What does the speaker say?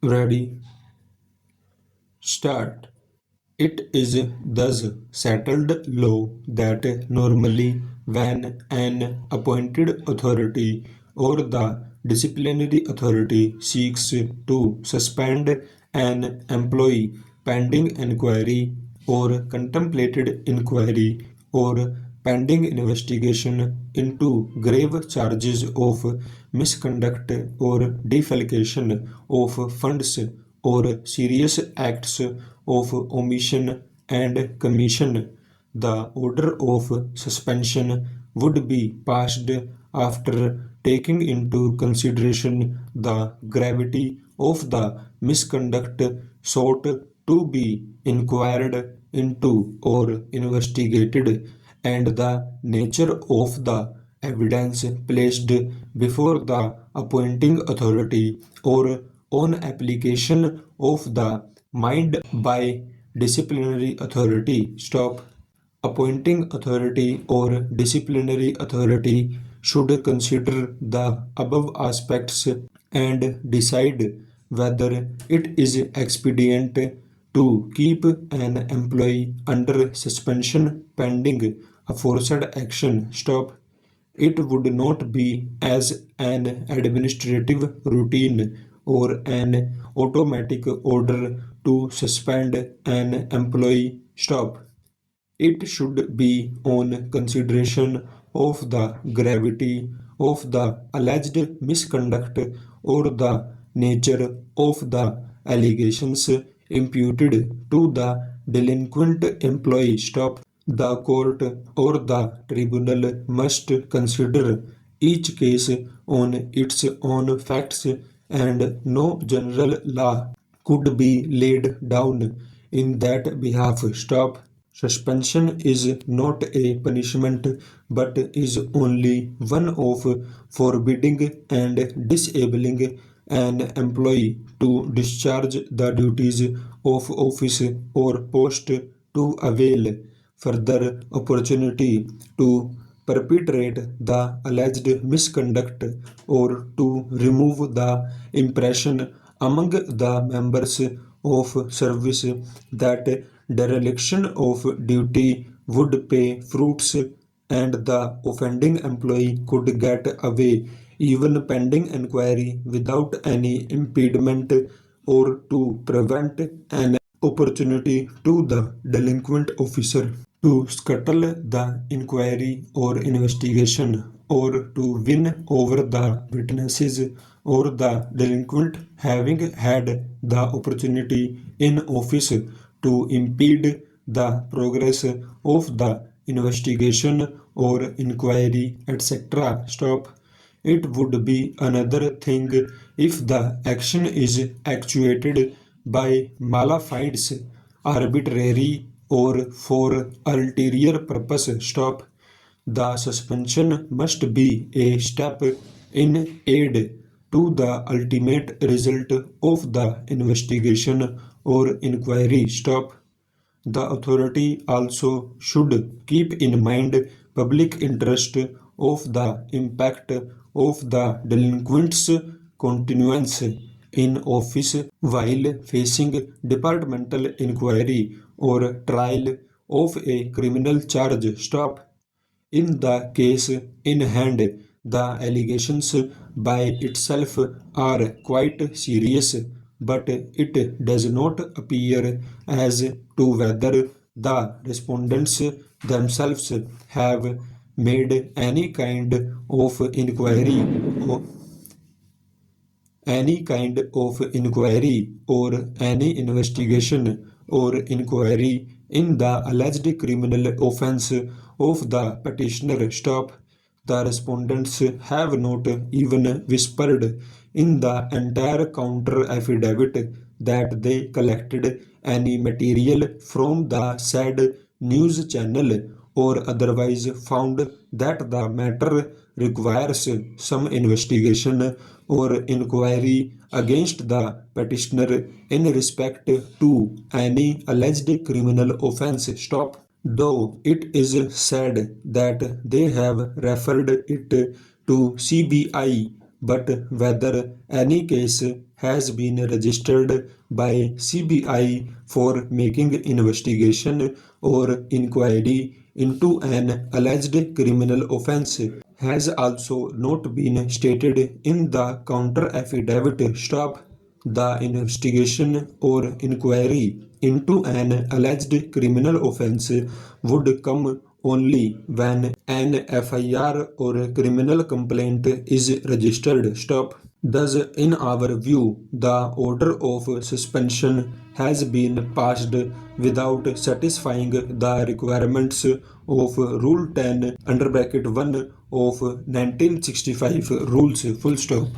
Ready? Start. It is thus settled law that normally when an appointed authority or the disciplinary authority seeks to suspend an employee pending inquiry or contemplated inquiry or pending investigation into grave charges of misconduct or defalcation of funds or serious acts of omission and commission, the order of suspension would be passed after taking into consideration the gravity of the misconduct sought to be inquired into or investigated and the nature of the evidence placed before the appointing authority or on application of the mind by disciplinary authority. Stop. Appointing authority or disciplinary authority should consider the above aspects and decide whether it is expedient to keep an employee under suspension pending aforesaid action. Stop. It would not be as an administrative routine or an automatic order to suspend an employee. Stop. It should be on consideration of the gravity of the alleged misconduct or the nature of the allegations imputed to the delinquent employee. Stop. The court or the tribunal must consider each case on its own facts and no general law could be laid down in that behalf. Stop. Suspension is not a punishment but is only one of forbidding and disabling an employee to discharge the duties of office or post to avail further opportunity to perpetrate the alleged misconduct or to remove the impression among the members of service that dereliction of duty would pay fruits and the offending employee could get away even pending inquiry without any impediment or to prevent an opportunity to the delinquent officer to scuttle the inquiry or investigation or to win over the witnesses or the delinquent having had the opportunity in office to impede the progress of the investigation or inquiry, etc. Stop. It would be another thing if the action is actuated by mala fides, arbitrary or for ulterior purpose. Stop. The suspension must be a step in aid to the ultimate result of the investigation or inquiry. Stop. The authority also should keep in mind public interest of the impact of the delinquent's continuance in office while facing departmental inquiry or trial of a criminal charge. Stop. In the case in hand, the allegations by itself are quite serious, but it does not appear as to whether the respondents themselves have made any kind of inquiry or any investigation or inquiry in the alleged criminal offense of the petitioner. Stop. The respondents have not even whispered in the entire counter affidavit that they collected any material from the said news channel or otherwise found that the matter requires some investigation or inquiry against the petitioner in respect to any alleged criminal offense. Stop. Though it is said that they have referred it to CBI but whether any case has been registered by CBI for making investigation or inquiry into an alleged criminal offense has also not been stated in the counter affidavit. Stop. The investigation or inquiry into an alleged criminal offense would come only when an FIR or criminal complaint is registered. Stop. Thus, in our view, the order of suspension has been passed without satisfying the requirements of Rule 10 under bracket 1 of 1965 rules. Full stop.